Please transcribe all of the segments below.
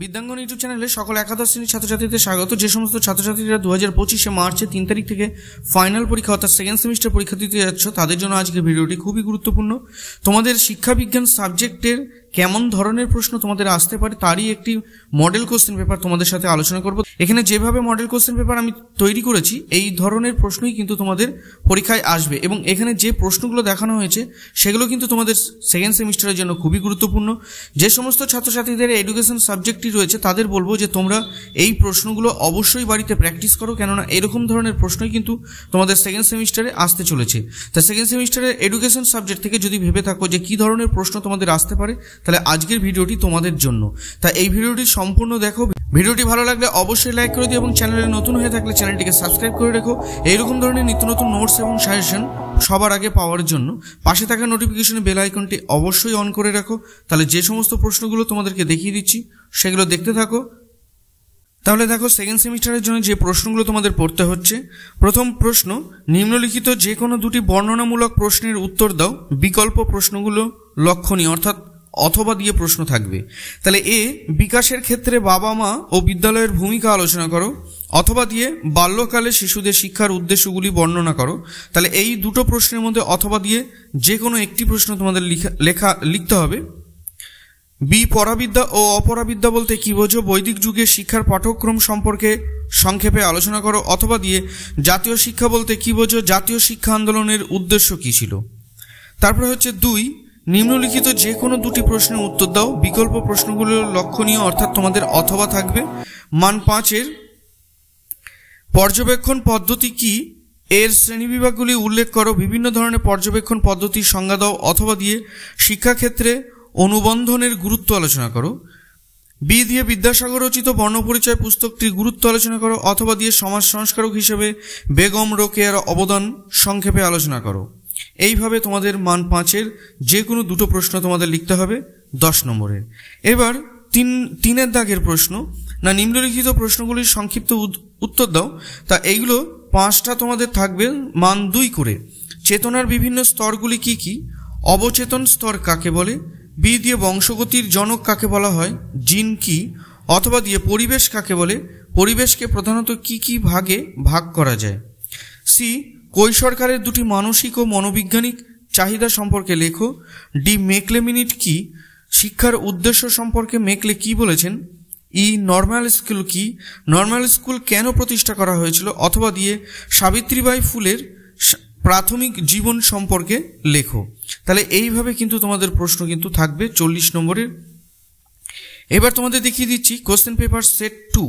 বিদ্যাঙ্গন YouTube চ্যানেলে সকল একাদশ শ্রেণীর ছাত্রছাত্রীদের স্বাগত। যে সমস্ত ছাত্রছাত্রীরা 2025 মার্চের 3 তারিখ থেকে ফাইনাল পরীক্ষা অর্থাৎ সেকেন্ড সেমিস্টার পরীক্ষা দিতে যাচ্ছ, তাদের জন্য আজকের ভিডিওটি খুবই গুরুত্বপূর্ণ। তোমাদের শিক্ষাবিজ্ঞান সাবজেক্টের কেমন ধরনের প্রশ্ন তোমাদের আসতে পারে তারই একটি মডেল কোশ্চেন পেপার তোমাদের সাথে আলোচনা করব। এখানে যেভাবে মডেল কোশ্চেন পেপার আমি তৈরি করেছি এই ধরনের প্রশ্নই কিন্তু তোমাদের পরীক্ষায় আসবে, এবং এখানে যে প্রশ্নগুলো দেখানো হয়েছে সেগুলো কিন্তু তোমাদের সেকেন্ড সেমিস্টারের জন্য খুবই গুরুত্বপূর্ণ। যে সমস্ত ছাত্রছাত্রীদের এডুকেশন সাবজেক্টটি রয়েছে তাদের বলবো যে তোমরা এই প্রশ্নগুলো অবশ্যই বাড়িতে প্র্যাকটিস করো, কেননা এরকম ধরনের প্রশ্নই কিন্তু তোমাদের সেকেন্ড সেমিস্টারে আসতে চলেছে। তা সেকেন্ড সেমিস্টারের এডুকেশন সাবজেক্ট থেকে যদি ভেবে থাকো যে কী ধরনের প্রশ্ন তোমাদের আসতে পারে, তাহলে আজকের ভিডিওটি তোমাদের জন্য। তা এই ভিডিওটি সম্পূর্ণ দেখো। ভিডিওটি ভালো লাগলে অবশ্যই লাইক করে দিও এবং চ্যানেলে নতুন হয়ে থাকলে চ্যানেলটিকে সাবস্ক্রাইব করে রেখো এইরকম ধরনের নিত্য নতুন নোটস এবং সাজেশন সবার আগে পাওয়ার জন্য। পাশে থাকা নোটিফিকেশনে বেল আইকনটি অবশ্যই অন করে রাখো, তাহলে যে সমস্ত প্রশ্নগুলো তোমাদেরকে দেখিয়ে দিচ্ছি সেগুলো দেখতে থাকো। তাহলে দেখো, সেকেন্ড সেমিস্টারের জন্য যে প্রশ্নগুলো তোমাদের পড়তে হচ্ছে। প্রথম প্রশ্ন, নিম্নলিখিত যে কোনো দুটি বর্ণনামূলক প্রশ্নের উত্তর দাও। বিকল্প প্রশ্নগুলো লক্ষণীয় অর্থাৎ অথবা দিয়ে প্রশ্ন থাকবে। তাহলে এ, বিকাশের ক্ষেত্রে বাবা মা ও বিদ্যালয়ের ভূমিকা আলোচনা করো। অথবা দিয়ে বাল্যকালে শিশুদের শিক্ষার উদ্দেশ্যগুলি বর্ণনা করো। তাহলে এই দুটো প্রশ্নের মধ্যে অথবা দিয়ে যে কোনো একটি প্রশ্ন তোমাদের লিখতে হবে। বি, পরাবিদ্যা ও অপরাবিদ্যা বলতে কি বোঝো? বৈদিক যুগের শিক্ষার পাঠ্যক্রম সম্পর্কে সংক্ষেপে আলোচনা করো। অথবা দিয়ে জাতীয় শিক্ষা বলতে কি বোঝো? জাতীয় শিক্ষা আন্দোলনের উদ্দেশ্য কি ছিল? তারপরে হচ্ছে 2, নিম্নলিখিত যে কোনো দুটি প্রশ্নের উত্তর দাও। বিকল্প প্রশ্নগুলো লক্ষণীয় অর্থাৎ তোমাদের অথবা থাকবে। মান 5-এর পর্যবেক্ষণ পদ্ধতি কি? এর শ্রেণীবিভাগগুলি উল্লেখ করো। বিভিন্ন ধরনের পর্যবেক্ষণ পদ্ধতির সংজ্ঞা দাও। অথবা দিয়ে শিক্ষাক্ষেত্রে অনুবন্ধনের গুরুত্ব আলোচনা করো। বি দিয়ে বিদ্যাসাগর রচিত বর্ণপরিচয় পুস্তকটির গুরুত্ব আলোচনা করো। অথবা দিয়ে সমাজ সংস্কারক হিসেবে বেগম রোকেয়ার অবদান সংক্ষেপে আলোচনা করো। এইভাবে তোমাদের মান 5-এর যে কোনো দুটো প্রশ্ন তোমাদের লিখতে হবে 10 নম্বরের। এবার 3-এর দাগের প্রশ্ন, না নিম্নলিখিত প্রশ্নগুলির সংক্ষিপ্ত উত্তর দাও। তা এইগুলো 5টা তোমাদের থাকবে মান 2 করে। চেতনার বিভিন্ন স্তরগুলি কি কি? অবচেতন স্তর কাকে বলে? বি দিয়ে বংশগতির জনক কাকে বলা হয়? জিন কি? অথবা দিয়ে পরিবেশ কাকে বলে? পরিবেশকে প্রধানত কি কি ভাগে ভাগ করা যায়? সি, কৈশোরকালের দুটি মানসিক ও মনোবৈজ্ঞানিক চাহিদা সম্পর্কে লেখো। ডি, মেকলে মিনিট কি? শিক্ষার উদ্দেশ্য সম্পর্কে মেকলে কি বলেছেন? ই, নর্মাল স্কুল কি? নর্মাল স্কুল কেন প্রতিষ্ঠা করা হয়েছিল? অথবা দিয়ে সাবিত্রীবাই ফুলের প্রাথমিক জীবন সম্পর্কে লেখো। তাহলে এইভাবে কিন্তু তোমাদের প্রশ্ন কিন্তু থাকবে 40 নম্বরের। এবার তোমাদের দেখিয়ে দিচ্ছি কোশ্চেন পেপার সেট 2।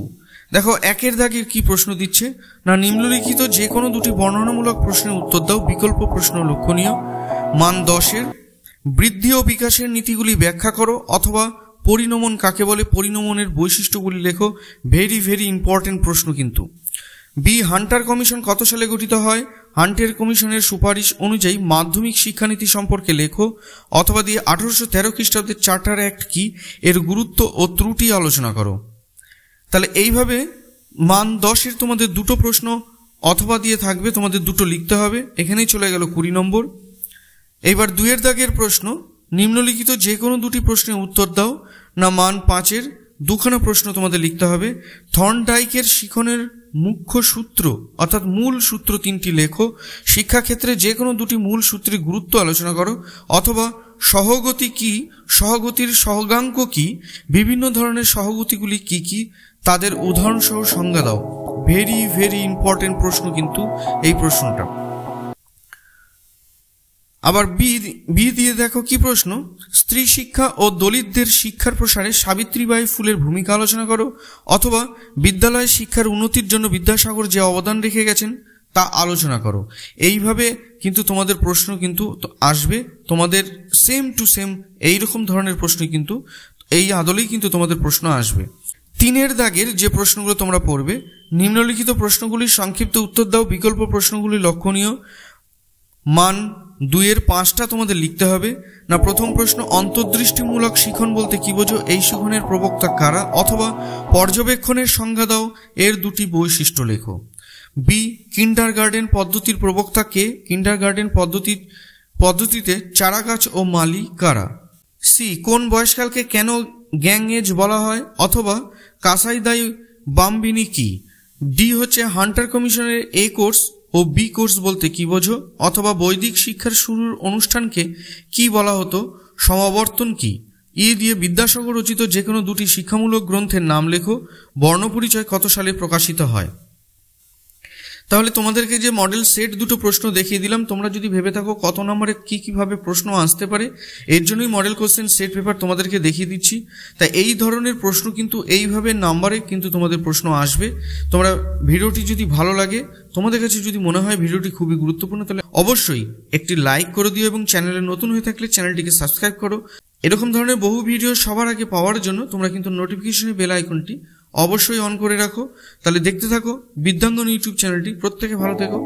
দেখো, 1-এর দাগের কি প্রশ্ন দিচ্ছে, না নিম্নলিখিত যে কোনো দুটি বর্ণনামূলক প্রশ্নের উত্তর দাও। বিকল্প প্রশ্ন লক্ষণীয়। মান 10-এর বৃদ্ধি ও বিকাশের নীতিগুলি ব্যাখ্যা করো। অথবা পরিণমন কাকে বলে? পরিণমনের বৈশিষ্ট্যগুলি লেখো। ভেরি ভেরি ইম্পর্টেন্ট প্রশ্ন কিন্তু। বি, হান্টার কমিশন কত সালে গঠিত হয়? হান্টার কমিশনের সুপারিশ অনুযায়ী মাধ্যমিক শিক্ষানীতি সম্পর্কে লেখো। অথবা দিয়ে 1813 খ্রিস্টাব্দের চার্টার অ্যাক্ট কি? এর গুরুত্ব ও ত্রুটি আলোচনা করো। তাহলে এইভাবে মান 10-এর তোমাদের দুটো প্রশ্ন অথবা দিয়ে থাকবে, তোমাদের দুটো লিখতে হবে। এখানেই চলে গেল 20 নম্বর। এইবার 2-এর দাগের প্রশ্ন, নিম্নলিখিত যে কোনো দুটি প্রশ্নের উত্তর দাও। না মান 5-এর দুখানা প্রশ্ন তোমাদের লিখতে হবে। থর্নডাইকের শিখনের মুখ্য সূত্র অর্থাৎ মূল সূত্র 3টি লেখো। শিক্ষাক্ষেত্রে যে কোনো দুটি মূল সূত্রের গুরুত্ব আলোচনা করো। অথবা সহগতি কি? সহগতির সহগাঙ্ক কি? বিভিন্ন ধরনের সহগতিগুলি কি কি? তাদের উদাহরণ সহ সংজ্ঞা দাও। ভেরি ভেরি ইম্পর্টেন্ট প্রশ্ন কিন্তু এই প্রশ্নটা। আবার বি দিয়ে দেখো কি প্রশ্ন, স্ত্রী শিক্ষা ও দলিতদের শিক্ষার প্রসারে সাবিত্রীবাই ফুলের ভূমিকা আলোচনা করো। অথবা বিদ্যালয় শিক্ষার উন্নতির জন্য বিদ্যাসাগর যে অবদান রেখে গেছেন তা আলোচনা করো। এইভাবে কিন্তু তোমাদের প্রশ্ন কিন্তু আসবে, তোমাদের সেম টু সেম এইরকম ধরনের প্রশ্ন কিন্তু এই আদলেই কিন্তু তোমাদের প্রশ্ন আসবে। 3-এর দাগের যে প্রশ্নগুলো তোমরা পড়বে, নিম্নলিখিত প্রশ্নগুলির সংক্ষিপ্ত উত্তর দাও। বিকল্প প্রশ্নগুলি লক্ষণীয়। মান 2-এর 5টা তোমাদের লিখতে হবে। না প্রথম প্রশ্ন, অন্তর্দৃষ্টিমূলক শিখন বলতে কি বোঝো? এই শিখনের প্রবক্তা কারা? অথবা পর্যবেক্ষণের সংজ্ঞা দাও, এর দুটি বৈশিষ্ট্য লেখো। বি, কিন্ডারগার্টেন পদ্ধতির প্রবক্তা কে? কিন্ডারগার্টেন পদ্ধতিতে চারাগাছ ও মালি কারা? সি, কোন বয়সকালকে কেন গ্যাং এজ বলা হয়, অথবা কাসাইদাই বাম্বিনি কি? ডি হচ্ছে হান্টার কমিশনের এ কোর্স ও বি কোর্স বলতে কি বোঝো? অথবা বৈদিক শিক্ষার শুরুর অনুষ্ঠানকে কি বলা হতো? সমাবর্তন কি? ই দিয়ে বিদ্যাসাগর রচিত যে কোনো দুটি শিক্ষামূলক গ্রন্থের নাম লেখো। বর্ণপরিচয় কত সালে প্রকাশিত হয়? তাহলে তোমাদেরকে যে মডেল সেট দুটো প্রশ্ন দেখিয়ে দিলাম, তোমরা যদি ভেবে থাকো কত নম্বরে কিভাবে প্রশ্ন আসতে পারে, এর জন্যই মডেল কোশ্চেন সেট পেপার তোমাদেরকে দেখিয়ে দিচ্ছি। তাই এই ধরনের প্রশ্ন কিন্তু এইভাবে নাম্বারে কিন্তু তোমাদের প্রশ্ন আসবে। তোমরা ভিডিওটি যদি ভালো লাগে, তোমাদের কাছে যদি মনে হয় ভিডিওটি খুবই গুরুত্বপূর্ণ, তাহলে অবশ্যই একটি লাইক করে দিও এবং চ্যানেলে নতুন হয়ে থাকলে চ্যানেলটিকে সাবস্ক্রাইব করো। এরকম ধরনের বহু ভিডিও সবার আগে পাওয়ার জন্য তোমরা কিন্তু নোটিফিকেশনের বেল আইকনটি অবশ্যই অন করে রাখো। তাহলে দেখতে থাকো বিদ্যাঙ্গন ইউটিউব চ্যানেলটি। প্রত্যেকে ভালো থেকো।